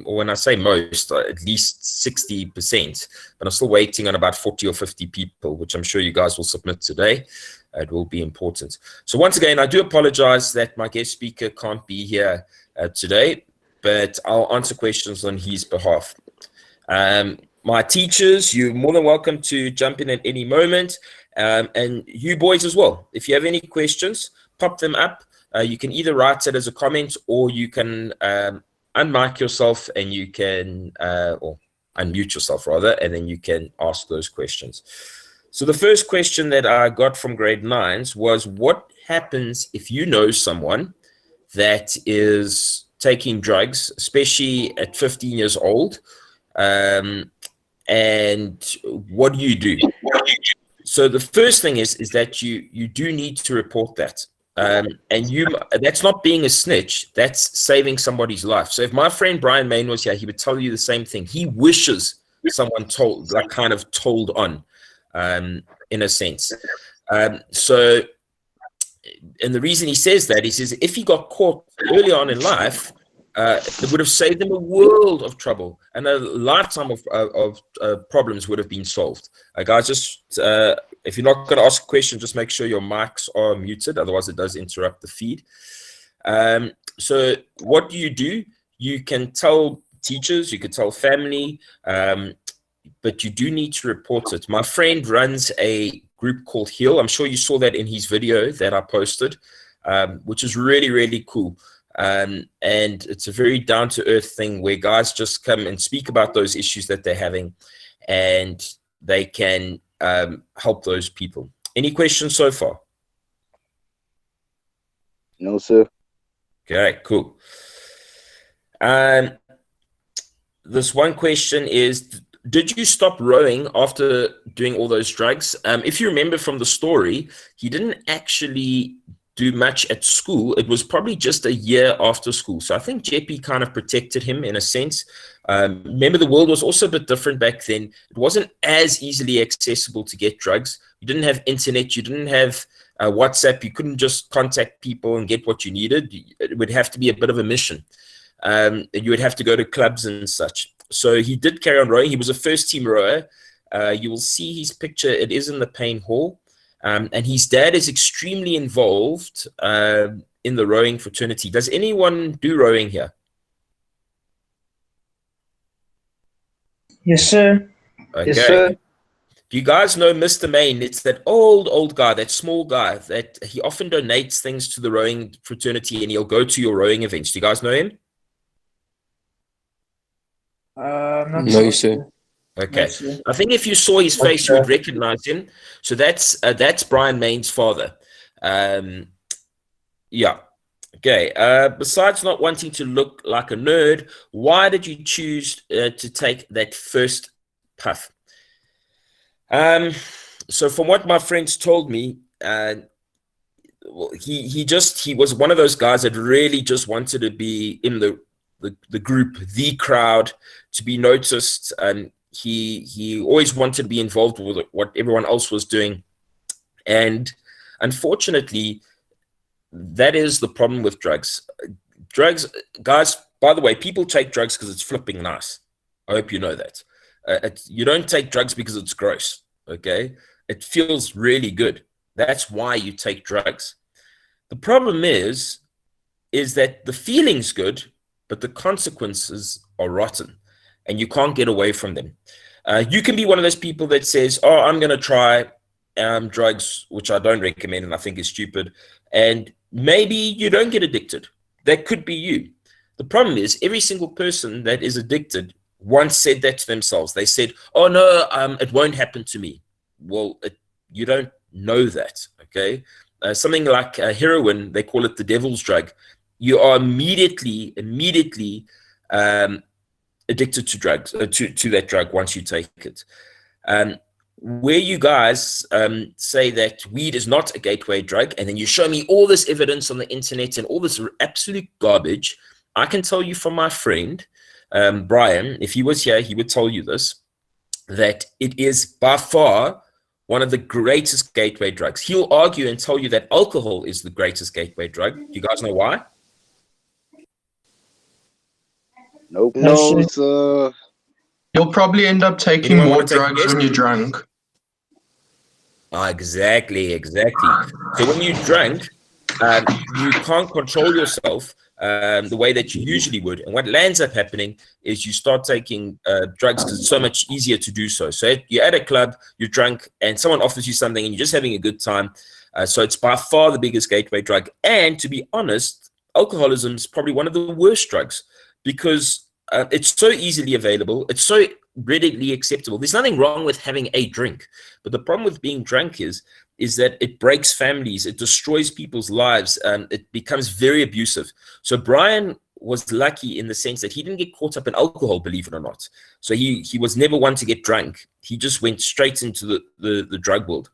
when I say most, at least 60%, but I'm still waiting on about 40 or 50 people, which I'm sure you guys will submit today. It will be important. So once again, I do apologize that my guest speaker can't be here today, but I'll answer questions on his behalf. My teachers, you're more than welcome to jump in at any moment, and you boys as well. If you have any questions, pop them up. You can either write it as a comment, or you can unmic yourself and you can, or unmute yourself rather, and then you can ask those questions. So the first question that I got from grade 9s was, what happens if you know someone that is taking drugs, especially at 15 years old, and what do you do? So the first thing is that you do need to report that. And that's not being a snitch, that's saving somebody's life. So if my friend Brian Main was here, he would tell you the same thing. He wishes someone told on, in a sense. So, and the reason he says that, he says if he got caught early on in life, it would have saved him a world of trouble, and a lifetime of problems would have been solved. Guys, just if you're not going to ask a question, just make sure your mics are muted, otherwise it does interrupt the feed. So what do? You can tell teachers, you can tell family, but you do need to report it. My friend runs a group called Heal. I'm sure you saw that in his video that I posted, which is really, really cool. And it's a very down-to-earth thing where guys just come and speak about those issues that they're having, and they can help those people. Any questions so far? No, sir. Okay, cool. This one question is, did you stop rowing after doing all those drugs? If you remember from the story, he didn't actually do much at school. It was probably just a year after school. So I think Jeppy kind of protected him in a sense. Remember, the world was also a bit different back then. It wasn't as easily accessible to get drugs. You didn't have internet. You didn't have WhatsApp. You couldn't just contact people and get what you needed. It would have to be a bit of a mission. You would have to go to clubs and such. So he did carry on rowing. He was a first-team rower. You will see his picture. It is in the Payne Hall. And his dad is extremely involved in the rowing fraternity. Does anyone do rowing here? Yes, sir. Okay. Yes, sir. Do you guys know Mr. Main? It's that old guy, that small guy, that he often donates things to the rowing fraternity, and he'll go to your rowing events. Do you guys know him? No, sir. Okay. I think if you saw his face, you would recognize him. So that's Brian Main's father. Yeah. Okay. Besides not wanting to look like a nerd, why did you choose to take that first puff? So from what my friends told me, he was one of those guys that really just wanted to be in the group, the crowd, to be noticed. He always wanted to be involved with what everyone else was doing. And unfortunately, that is the problem with drugs. Drugs, guys, by the way, people take drugs because it's flipping nice. I hope you know that. You don't take drugs because it's gross, okay? It feels really good. That's why you take drugs. The problem is that the feeling's good, but the consequences are rotten, and you can't get away from them. You can be one of those people that says, oh, I'm going to try drugs, which I don't recommend and I think is stupid, and maybe you don't get addicted. That could be you. The problem is every single person that is addicted once said that to themselves. They said, oh, no, it won't happen to me. Well, you don't know that, okay? Something like heroin, they call it the devil's drug. You are immediately addicted to drugs, to that drug once you take it. Where you guys say that weed is not a gateway drug, and then you show me all this evidence on the internet and all this absolute garbage, I can tell you from my friend, Brian, if he was here, he would tell you this, that it is by far one of the greatest gateway drugs. He'll argue and tell you that alcohol is the greatest gateway drug. Do you guys know why? Nope. No, No, sir. You'll probably end up taking Anyone more wanna take a drugs guess? when you're drunk. Exactly. So when you drink, you can't control yourself the way that you usually would. And what lands up happening is you start taking drugs because it's so much easier to do so. So you're at a club, you're drunk, and someone offers you something and you're just having a good time. So it's by far the biggest gateway drug. And to be honest, alcoholism is probably one of the worst drugs because it's so easily available. It's so readily acceptable. There's nothing wrong with having a drink. But the problem with being drunk is that it breaks families, it destroys people's lives, it becomes very abusive. So Brian was lucky in the sense that he didn't get caught up in alcohol, believe it or not. So he was never one to get drunk. He just went straight into the drug world,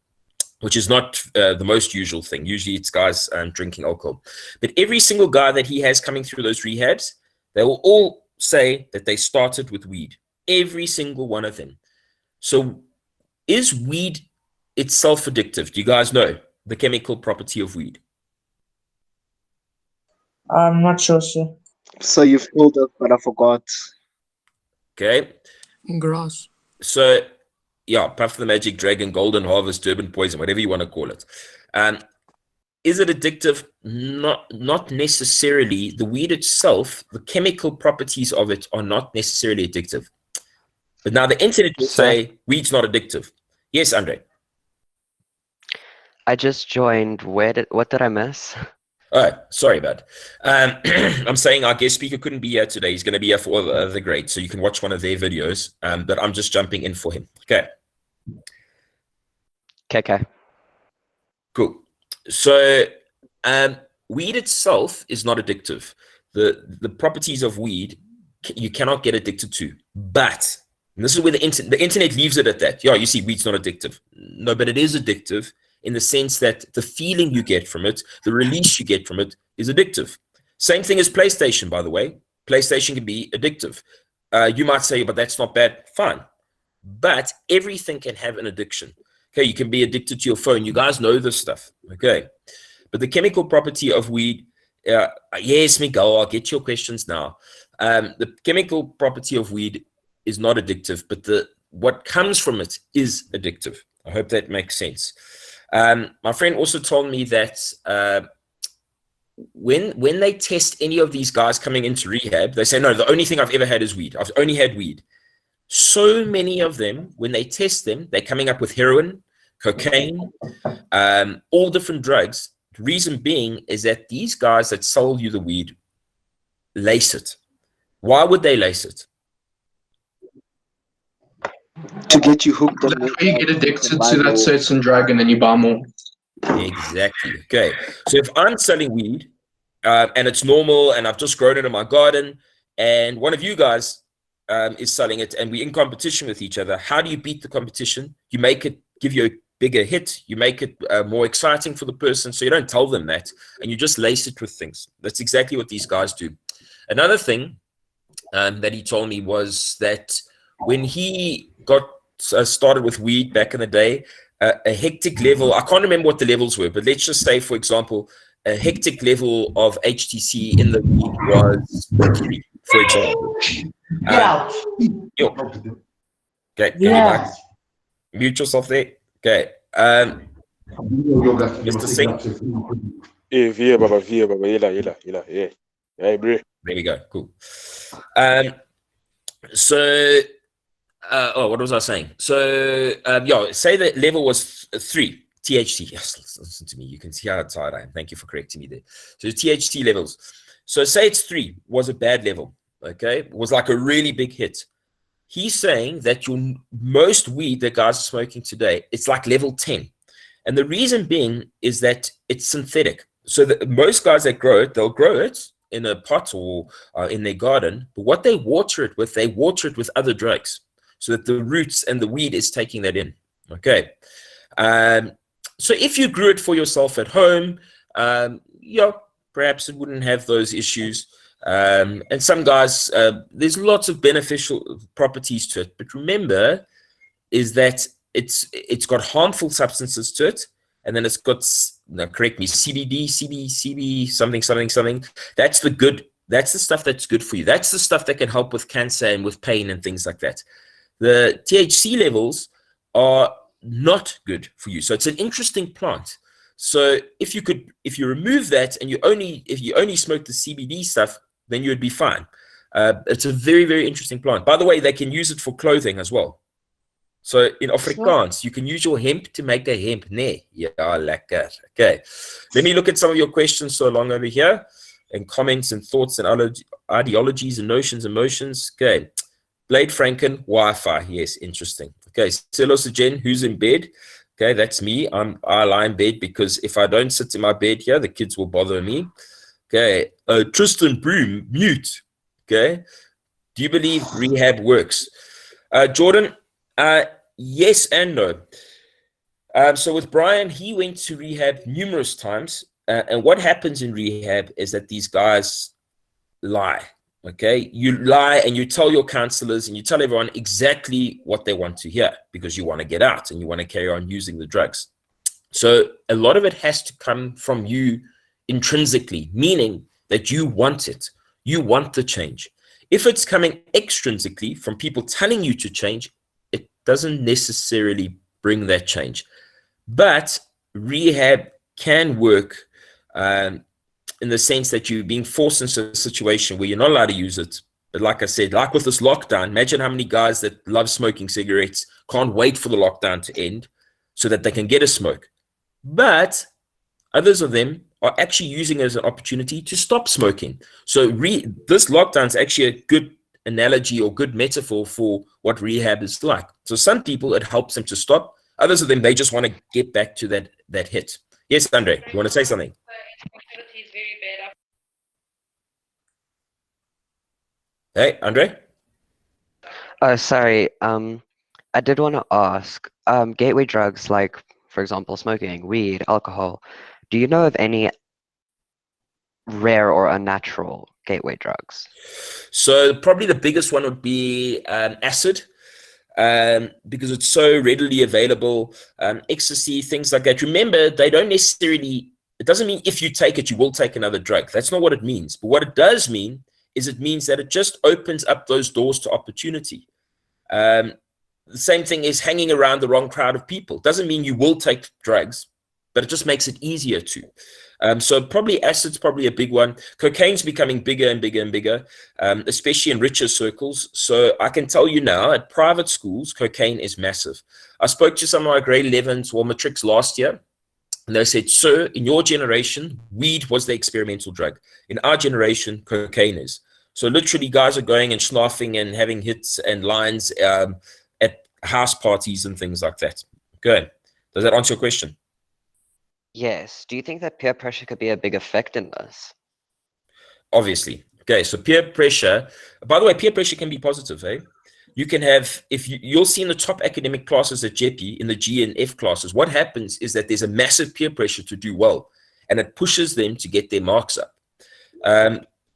which is not the most usual thing. Usually it's guys drinking alcohol. But every single guy that he has coming through those rehabs, they will all say that they started with weed. Every single one of them. So is weed itself addictive? Do you guys know the chemical property of weed? I'm not sure, sir. So you've told us, but I forgot. Okay. Grass. So, yeah, Puff the Magic Dragon, Golden Harvest, Durban Poison, whatever you want to call it. Is it addictive? Not necessarily. The weed itself, the chemical properties of it are not necessarily addictive. But now the internet will say weed's not addictive. Yes, Andre. I just joined. What did I miss? Oh, sorry, bud. I'm saying our guest speaker couldn't be here today. He's going to be here for the grade, so you can watch one of their videos. But I'm just jumping in for him. Okay. Okay. Cool. So, weed itself is not addictive. The properties of weed you cannot get addicted to. But and this is where the internet leaves it at that. Yeah, you see, weed's not addictive. No, but it is addictive in the sense that the feeling you get from it, the release you get from it is addictive. Same thing as PlayStation, by the way. PlayStation can be addictive. You might say, but that's not bad. Fine. But everything can have an addiction. Okay, you can be addicted to your phone. You guys know this stuff. Okay. But the chemical property of weed, yes, Miguel, I'll get your questions now. The chemical property of weed is not addictive, but what comes from it is addictive. I hope that makes sense. My friend also told me that when they test any of these guys coming into rehab, they say, no, the only thing I've ever had is weed. I've only had weed. So many of them, when they test them, they're coming up with heroin, cocaine, all different drugs. The reason being is that these guys that sold you the weed lace it. Why would they lace it? To get you hooked on That's where you get addicted to that certain drug and then you buy more. Exactly. Okay. So if I'm selling weed and it's normal and I've just grown it in my garden and one of you guys is selling it and we're in competition with each other, how do you beat the competition? You make it give you a bigger hit. You make it more exciting for the person. So you don't tell them that and you just lace it with things. That's exactly what these guys do. Another thing that he told me was that when he got started with weed back in the day, a hectic level, I can't remember what the levels were, but let's just say, for example, a hectic level of HTC in the weed was 3, for example. Okay, Yeah. mute yourself there. Okay. Mr. Singh. Via Baba, yela, yeah. Hey, bro. There we go. Cool. What was I saying? So, say the level was 3 THC. Yes, listen to me. You can see how tired I am. Thank you for correcting me there. So, THC levels. So, say it's 3 was a bad level. Okay, it was like a really big hit. He's saying that your most weed that guys are smoking today, it's like level 10. And the reason being is that it's synthetic. So, most guys that grow it, they'll grow it in a pot or in their garden. But what they water it with other drugs, so that the roots and the weed is taking that in. Okay. So if you grew it for yourself at home, perhaps it wouldn't have those issues. And some guys, there's lots of beneficial properties to it. But remember, is that it's got harmful substances to it. And then it's got, correct me, CBD, CB, something. That's the good That's the stuff that's good for you. That's the stuff that can help with cancer and with pain and things like that. The THC levels are not good for you. So it's an interesting plant. So if you remove that and if you only smoke the CBD stuff, then you would be fine. It's a very, very interesting plant. By the way, they can use it for clothing as well. So in Afrikaans, you can use your hemp to make a hemp nee. Yeah, lekker. Okay. Let me look at some of your questions so long over here, and comments and thoughts and ideologies and notions, emotions. Okay. Blade Franken, Wi-Fi. Yes, interesting. Okay. Silos Jen, who's in bed? Okay, that's me. I lie in bed because if I don't sit in my bed here, the kids will bother me. Okay. Tristan Broom, mute. Okay. Do you believe rehab works? Jordan, yes and no. So with Brian, he went to rehab numerous times. And what happens in rehab is that these guys lie. Okay, you lie and you tell your counselors and you tell everyone exactly what they want to hear because you want to get out and you want to carry on using the drugs. So a lot of it has to come from you intrinsically, meaning that you want it. You want the change. If it's coming extrinsically from people telling you to change, it doesn't necessarily bring that change. But rehab can work in the sense that you're being forced into a situation where you're not allowed to use it. But like I said, like with this lockdown, imagine how many guys that love smoking cigarettes can't wait for the lockdown to end so that they can get a smoke. But others of them are actually using it as an opportunity to stop smoking. So this lockdown is actually a good analogy or good metaphor for what rehab is like. So some people, it helps them to stop. Others of them, they just want to get back to that hit. Yes, Andre, you want to say something? Hey, Andre? Sorry. I did want to ask, gateway drugs like, for example, smoking, weed, alcohol, do you know of any rare or unnatural gateway drugs? So probably the biggest one would be acid, because it's so readily available. Ecstasy, things like that. Remember, they don't necessarily, it doesn't mean if you take it, you will take another drug. That's not what it means. But what it does mean is it means that it just opens up those doors to opportunity. The same thing is hanging around the wrong crowd of people. Doesn't mean you will take drugs, but it just makes it easier to. So probably acid's probably a big one. Cocaine's becoming bigger and bigger and bigger, especially in richer circles. So I can tell you now, at private schools, cocaine is massive. I spoke to some of my grade 11s or matrics last year, and they said, sir, in your generation, weed was the experimental drug. In our generation, cocaine is. So literally guys are going and snuffing and having hits and lines at house parties and things like that. Good. Does that answer your question? Yes. Do you think that peer pressure could be a big effect in this? Obviously. Okay, so peer pressure. By the way, peer pressure can be positive, eh? You can have, you'll see in the top academic classes at JEPI, in the G and F classes, what happens is that there's a massive peer pressure to do well, and it pushes them to get their marks up.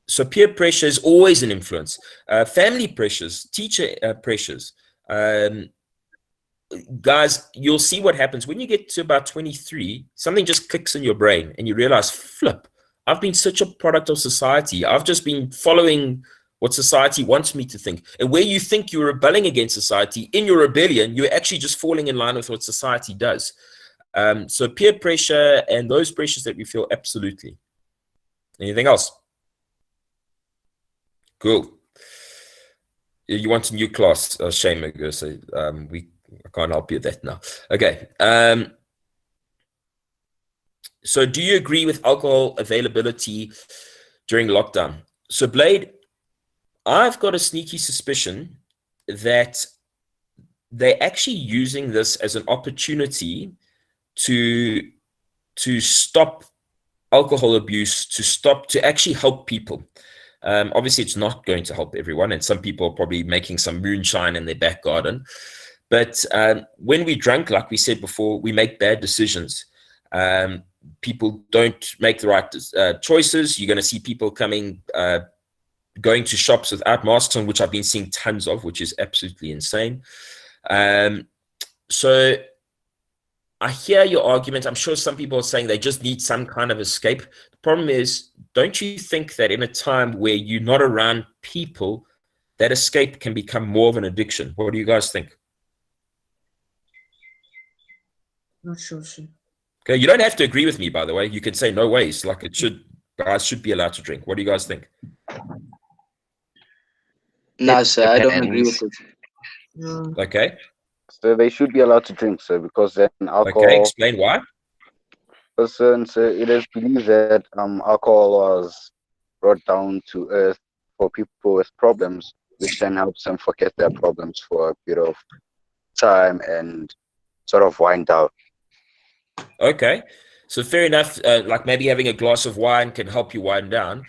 So peer pressure is always an influence. Family pressures, teacher pressures. Guys, you'll see what happens when you get to about 23, something just clicks in your brain and you realize, flip, I've been such a product of society. I've just been following what society wants me to think. And where you think you're rebelling against society, in your rebellion, you're actually just falling in line with what society does. So peer pressure and those pressures that we feel, absolutely. Anything else? Cool. You want a new class? Shame, so I can't help you with that now. Okay. So do you agree with alcohol availability during lockdown? So Blade, I've got a sneaky suspicion that they're actually using this as an opportunity to stop alcohol abuse, to actually help people. Obviously, it's not going to help everyone, and some people are probably making some moonshine in their back garden. But when we drink, like we said before, we make bad decisions. People don't make the right choices. You're going to see people going to shops without masks on, which I've been seeing tons of, which is absolutely insane. So I hear your argument. I'm sure some people are saying they just need some kind of escape. The problem is, don't you think that in a time where you're not around people, that escape can become more of an addiction? What do you guys think? Not sure, sir. Okay, you don't have to agree with me, by the way. You could say no ways, like guys should be allowed to drink. What do you guys think? No, It sir, I don't agree with depends. it. No. Okay, So they should be allowed to drink, sir, because then okay, alcohol. explain why. So it is believed that alcohol was brought down to earth for people with problems, which then helps them forget their problems for a bit of time and sort of wind down. Okay, so fair enough. Like maybe having a glass of wine can help you wind down.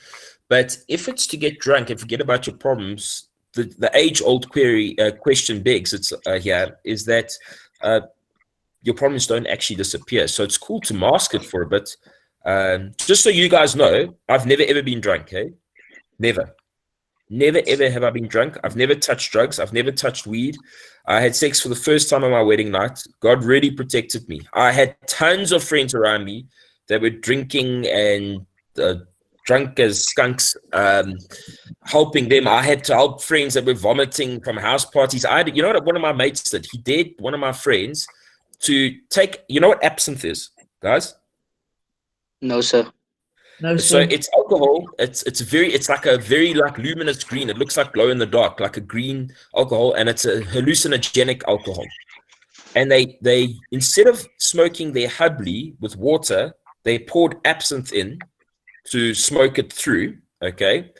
But if it's to get drunk and forget about your problems, the age-old question begs here is that your problems don't actually disappear. So it's cool to mask it for a bit. Just so you guys know, I've never ever been drunk. Eh? Never. Never ever have I been drunk. I've never touched drugs. I've never touched weed. I had sex for the first time on my wedding night. God really protected me. I had tons of friends around me that were drinking and drunk as skunks, helping them. I had to help friends that were vomiting from house parties. You know what one of my mates did? He dared one of my friends to take, you know what absinthe is, guys? No, sir. No, So sir. it's alcohol. It's like a very luminous green. It looks like glow in the dark, like a green alcohol, and it's a hallucinogenic alcohol. And they instead of smoking their hubley with water, they poured absinthe in to smoke it through. Okay,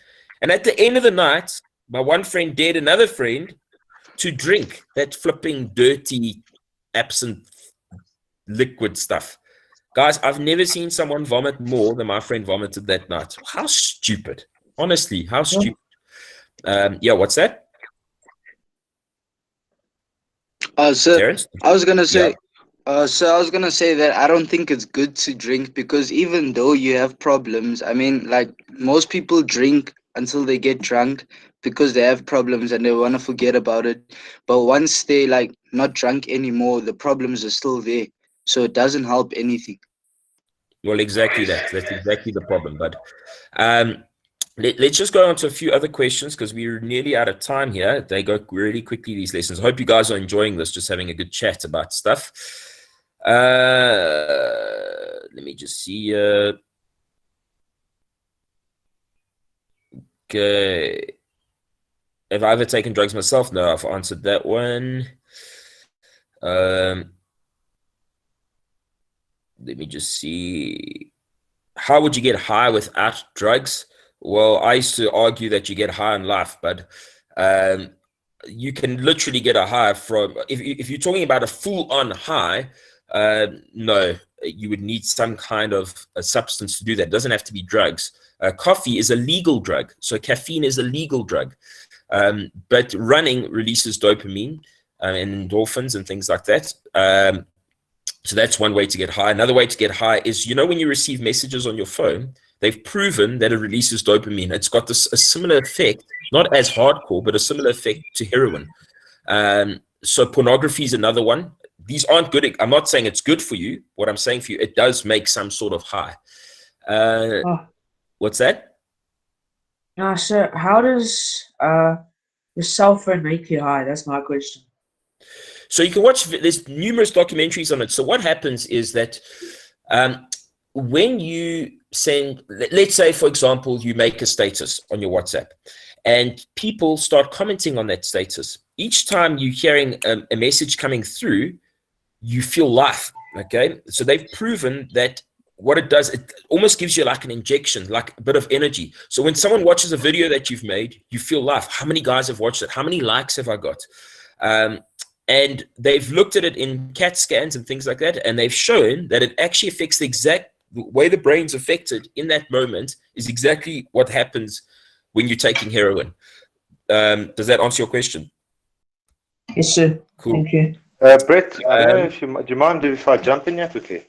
and at the end of the night, my one friend dared another friend to drink that flipping dirty absinthe liquid stuff. Guys, I've never seen someone vomit more than my friend vomited that night. How stupid. Honestly, how stupid. Yeah, what's that? Sir, Terrence? I was gonna say, Yeah. I was gonna say that I don't think it's good to drink because even though you have problems, I mean, like most people drink until they get drunk because they have problems and they want to forget about it. But once they like not drunk anymore, the problems are still there. So it doesn't help anything. Well, exactly that. That's exactly the problem. But let's just go on to a few other questions because we're nearly out of time here. They go really quickly, these lessons. I hope you guys are enjoying this, just having a good chat about stuff. Let me just see. Okay. Have I ever taken drugs myself? No, I've answered that one. Let me just see. How would you get high without drugs? Well, I used to argue that you get high in life, but you can literally get a high from, if you're talking about a full-on high, no, you would need some kind of a substance to do that. It doesn't have to be drugs. Coffee is a legal drug, so caffeine is a legal drug. But running releases dopamine and endorphins and things like that. So that's one way to get high. Another way to get high is, you know, when you receive messages on your phone, they've proven that it releases dopamine. It's got a similar effect, not as hardcore, but a similar effect to heroin. So pornography is another one. These aren't good. I'm not saying it's good for you. What I'm saying for you, it does make some sort of high. What's that? Sir, how does the cell phone make you high? That's my question. So you can watch, there's numerous documentaries on it. So what happens is that when you send, let's say, for example, you make a status on your WhatsApp and people start commenting on that status. Each time you're hearing a message coming through, you feel life, okay? So they've proven that what it does, it almost gives you like an injection, like a bit of energy. So when someone watches a video that you've made, you feel life. How many guys have watched it? How many likes have I got? And they've looked at it in CAT scans and things like that, and they've shown that it actually affects the exact way the brain's affected in that moment is exactly what happens when you're taking heroin. Does that answer your question? Yes, sir. Cool. Thank you. Brett, I don't know if do you mind if I jump in here quickly?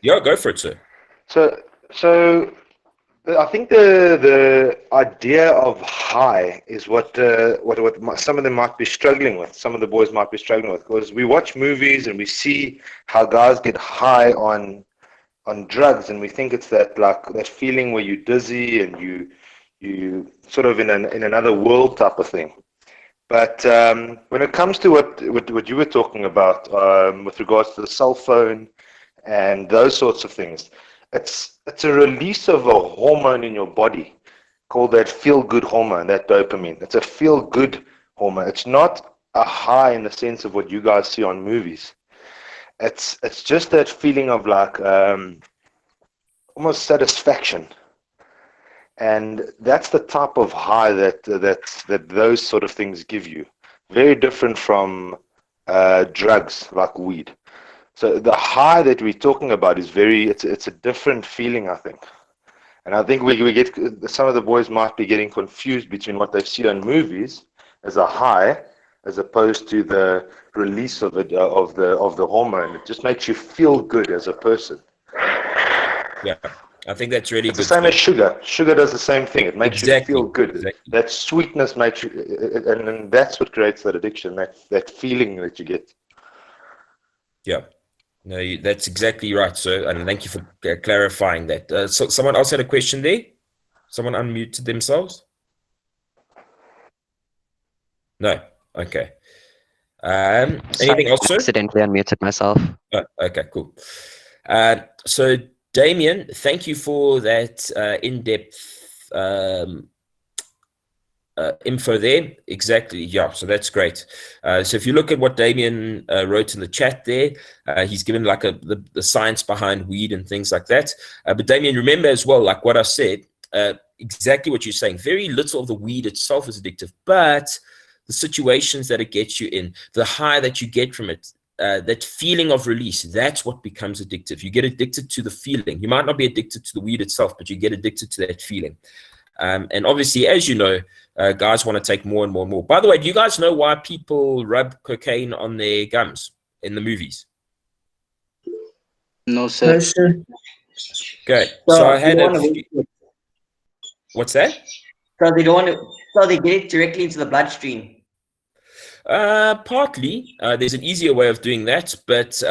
Yeah, go for it, sir. So I think the idea of high is what some of them might be struggling with. Some of the boys might be struggling with, because we watch movies and we see how guys get high on on drugs, and we think it's that like that feeling where you're dizzy and you sort of in another world type of thing. But when it comes to what you were talking about with regards to the cell phone and those sorts of things, it's a release of a hormone in your body called that feel-good hormone, that dopamine. It's a feel-good hormone. It's not a high in the sense of what you guys see on movies. It's just that feeling of like almost satisfaction. And that's the type of high that those sort of things give you. Very different from drugs like weed. So the high that we're talking about is it's a different feeling, I think. And I think we get some of the boys might be getting confused between what they've seen on movies as a high, as opposed to the release of it of the hormone. It just makes you feel good as a person. Yeah. I think that's really it's good. The same as sugar. Sugar does the same thing. It makes you feel good. Exactly. That sweetness makes you, and that's what creates that addiction. That feeling that you get. Yeah, no, that's exactly right. So, and thank you for clarifying that. So, someone else had a question there. Someone unmuted themselves. No. Okay. Anything else, sir? Accidentally unmuted myself. Oh, okay. Cool. So. Damien, thank you for that in-depth info there. Exactly. Yeah, so that's great. So if you look at what Damien wrote in the chat there, he's given like the science behind weed and things like that. But Damien, remember as well, like what I said, exactly what you're saying. Very little of the weed itself is addictive, but the situations that it gets you in, the high that you get from it, that feeling of release, that's what becomes addictive. You get addicted to the feeling. You might not be addicted to the weed itself, but you get addicted to that feeling. And obviously, as you know, guys want to take more and more and more. By the way, do you guys know why people rub cocaine on their gums in the movies? No, sir. No, sir. Okay. So I had what's that? So they don't want to. So they get it directly into the bloodstream. Partly. There's an easier way of doing that, but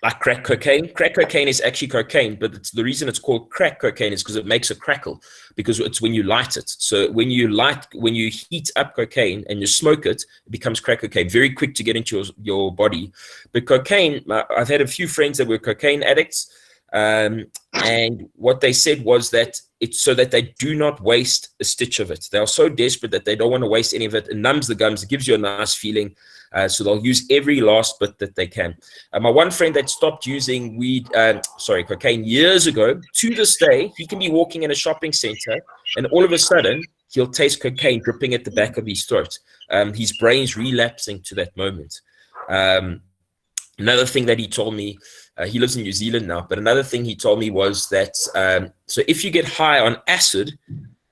like crack cocaine. Crack cocaine is actually cocaine, but the reason it's called crack cocaine is because it makes a crackle, because it's when you light it. So when you heat up cocaine and you smoke it, it becomes crack cocaine. Very quick to get into your body. But cocaine, I've had a few friends that were cocaine addicts, and what they said was that it's so that they do not waste a stitch of it. They are so desperate that they don't want to waste any of it. It numbs the gums. It gives you a nice feeling. So they'll use every last bit that they can. My one friend that stopped using cocaine years ago, to this day, he can be walking in a shopping center and all of a sudden he'll taste cocaine dripping at the back of his throat. His brain's relapsing to that moment. Another thing that he told me, he lives in New Zealand now, but another thing he told me was that, so if you get high on acid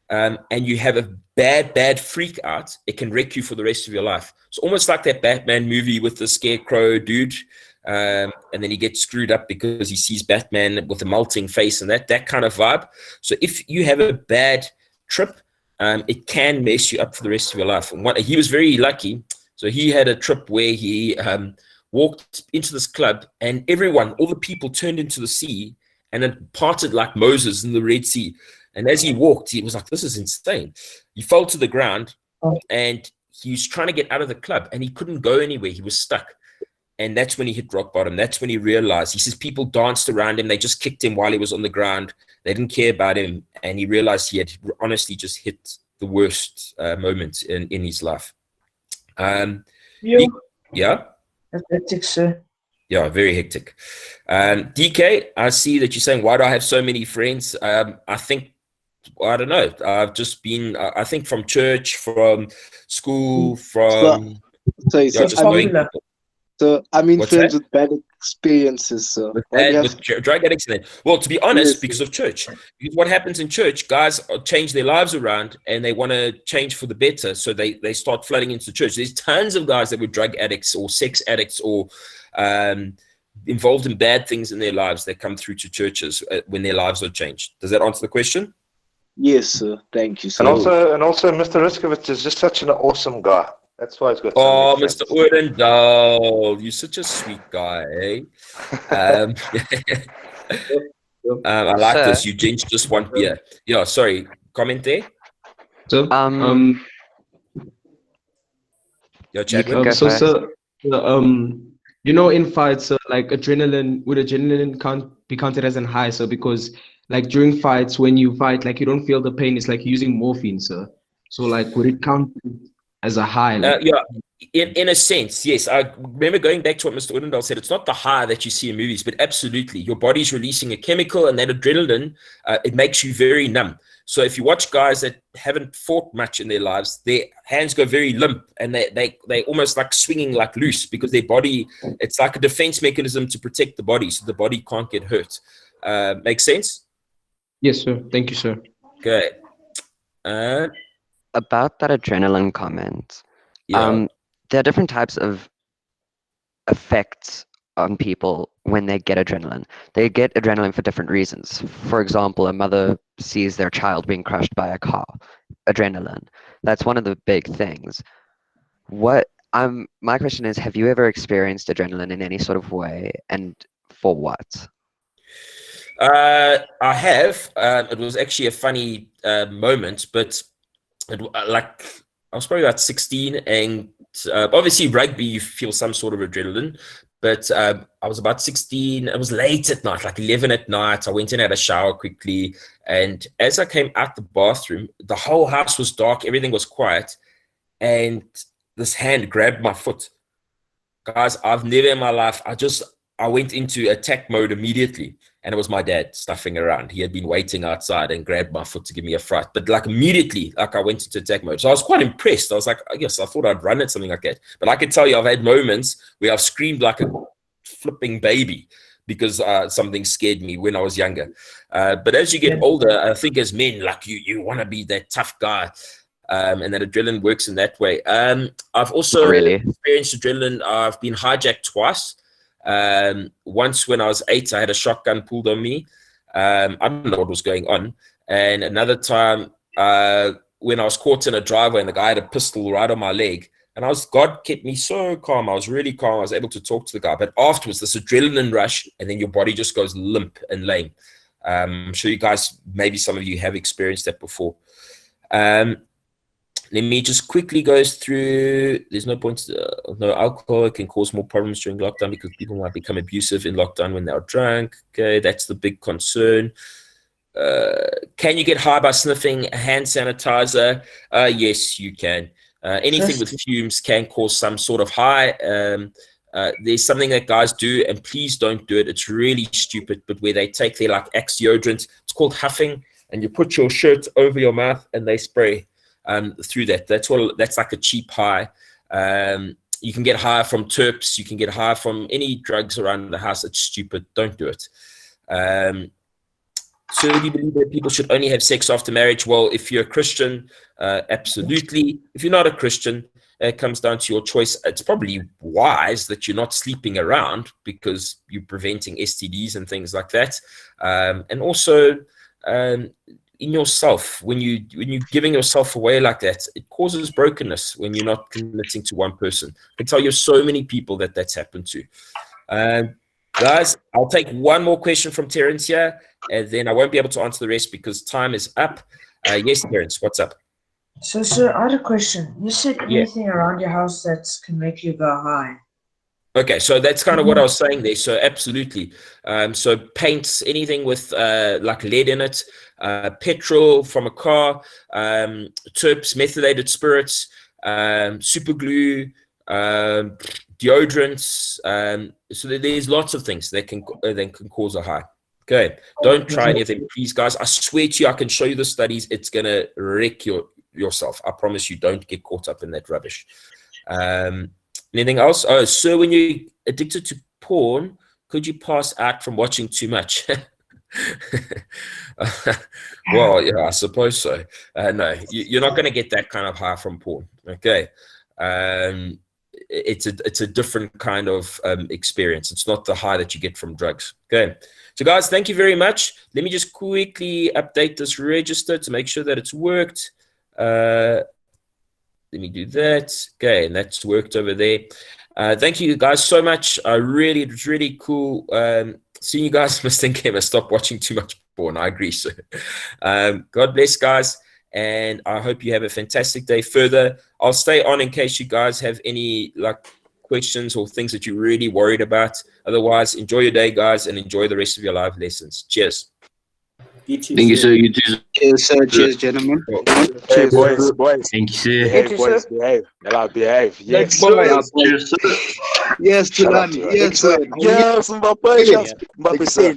and you have a bad freak out, it can wreck you for the rest of your life. It's almost like that Batman movie with the scarecrow dude, and then he gets screwed up because he sees Batman with a melting face and that kind of vibe. So if you have a bad trip, it can mess you up for the rest of your life. And he was very lucky. So he had a trip where he walked into this club and all the people turned into the sea and it parted like Moses in the Red Sea. And as he walked, he was like, this is insane. He fell to the ground and he was trying to get out of the club and he couldn't go anywhere. He was stuck. And that's when he hit rock bottom. That's when he realized, he says people danced around him. They just kicked him while he was on the ground. They didn't care about him. And he realized he had honestly just hit the worst moment in his life. Yeah. That's hectic, sir. Yeah, very hectic. DK, I see that you're saying, why do I have so many friends? I think, I don't know. I've just been, I think from church, from school, from... So I mean, What's friends that? with bad experiences. So with drug addicts. Well, to be honest, because of church. Because what happens in church, guys change their lives around and they want to change for the better. So they start flooding into church. There's tons of guys that were drug addicts or sex addicts or involved in bad things in their lives that come through to churches when their lives are changed. Does that answer the question? Yes, sir. Thank you, sir. And also, Mr. Riskovich is just such an awesome guy. That's why he's got so many Mr. Oudendal, you're such a sweet guy, eh? I like this. Sir? You gents just want beer. Yeah, sorry. Comment there? So, Yo, You can Chadwick. go So, first. sir, you know, in fights, like adrenaline can't be counted as an high, sir, because like during fights, when you fight, like you don't feel the pain. It's like using morphine, sir. So, like, would it count as a high? Like, Yeah, in a sense, yes. I remember going back to what Mr. Udendal said. It's not the high that you see in movies, but absolutely, your body's releasing a chemical, and that adrenaline, it makes you very numb. So if you watch guys that haven't fought much in their lives, their hands go very limp, and they almost like swinging like loose because their body, it's like a defense mechanism to protect the body, so the body can't get hurt. Make sense? yes, sir. Thank you, sir. Okay. About that adrenaline comment, Yeah. there are different types of effects on people when they get adrenaline. They get adrenaline for different reasons. For example, a mother sees their child being crushed by a car. Adrenaline. That's one of the big things. My question is, have you ever experienced adrenaline in any sort of way, and for what? I have. It was actually a funny moment, but like I was probably about 16, and obviously rugby, you feel some sort of adrenaline. But I was about 16. It was late at night, like 11 at night. I went in, had a shower quickly, and as I came out the bathroom, the whole house was dark. Everything was quiet, and this hand grabbed my foot. Guys, I've never in my life. I went into attack mode immediately. And it was my dad stuffing around. He had been waiting outside and grabbed my foot to give me a fright. But like immediately, like I went into attack mode. So I was quite impressed. I was like, I guess I thought I'd run at something like that. But I can tell you, I've had moments where I've screamed like a flipping baby because something scared me when I was younger. But as you get older, I think as men, like you want to be that tough guy. And that adrenaline works in that way. I've also experienced adrenaline. I've been hijacked twice. Once when I was 8, I had a shotgun pulled on me. I don't know what was going on. And another time when I was caught in a driveway and the guy had a pistol right on my leg. And God kept me so calm. I was really calm. I was able to talk to the guy. But afterwards, this adrenaline rush, and then your body just goes limp and lame. I'm sure you guys, maybe some of you have experienced that before. Let me just quickly go through. There's no point. No, alcohol can cause more problems during lockdown because people might become abusive in lockdown when they're drunk. Okay, that's the big concern. Can you get high by sniffing hand sanitizer? Yes, you can. Anything with fumes can cause some sort of high. There's something that guys do, and please don't do it. It's really stupid, but where they take their like Axe deodorant, it's called huffing, and you put your shirt over your mouth and they spray through that. That's like a cheap high. You can get high from terps. You can get high from any drugs around the house. It's stupid. Don't do it. So do you believe that people should only have sex after marriage? Well, if you're a Christian, absolutely. If you're not a Christian, it comes down to your choice. It's probably wise that you're not sleeping around because you're preventing STDs and things like that. And also, in yourself, when you're giving yourself away like that, it causes brokenness when you're not committing to one person. I can tell you so many people that's happened to. Guys, I'll take one more question from Terence here, and then I won't be able to answer the rest because time is up. Yes, Terence, what's up? So, sir, I had a question. You said anything around your house that can make you go high. Okay, so that's kind of what I was saying there. So absolutely. So paints, anything with like lead in it, petrol from a car, terps, methylated spirits, super glue, deodorants. So there's lots of things that can cause a high. Okay, don't try any of them, please, guys. I swear to you, I can show you the studies. It's gonna wreck yourself. I promise you. Don't get caught up in that rubbish. Anything else? Oh, so when you're addicted to porn, could you pass out from watching too much? Well, yeah, I suppose so. No, you're not going to get that kind of high from porn. Okay. It's a different kind of experience. It's not the high that you get from drugs. Okay. So guys, thank you very much. Let me just quickly update this register to make sure that it's worked. Let me do that. Okay, and that's worked over there. Thank you guys so much. It was really cool soon you guys must think I must stop watching too much porn. I agree, sir. God bless, guys. And I hope you have a fantastic day further. I'll stay on in case you guys have any questions or things that you're really worried about. Otherwise, enjoy your day, guys, and enjoy the rest of your live lessons. Cheers. Thank you, sir. You too. Cheers, sir. Cheers, gentlemen. Hey, boys. Thank you, sir. Behave, boys. Behave. Behave. Yes. Cheers, sir. Yes, Tulani. Yes, sir. Yes, Mbappe, stay.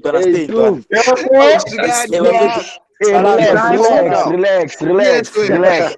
Relax.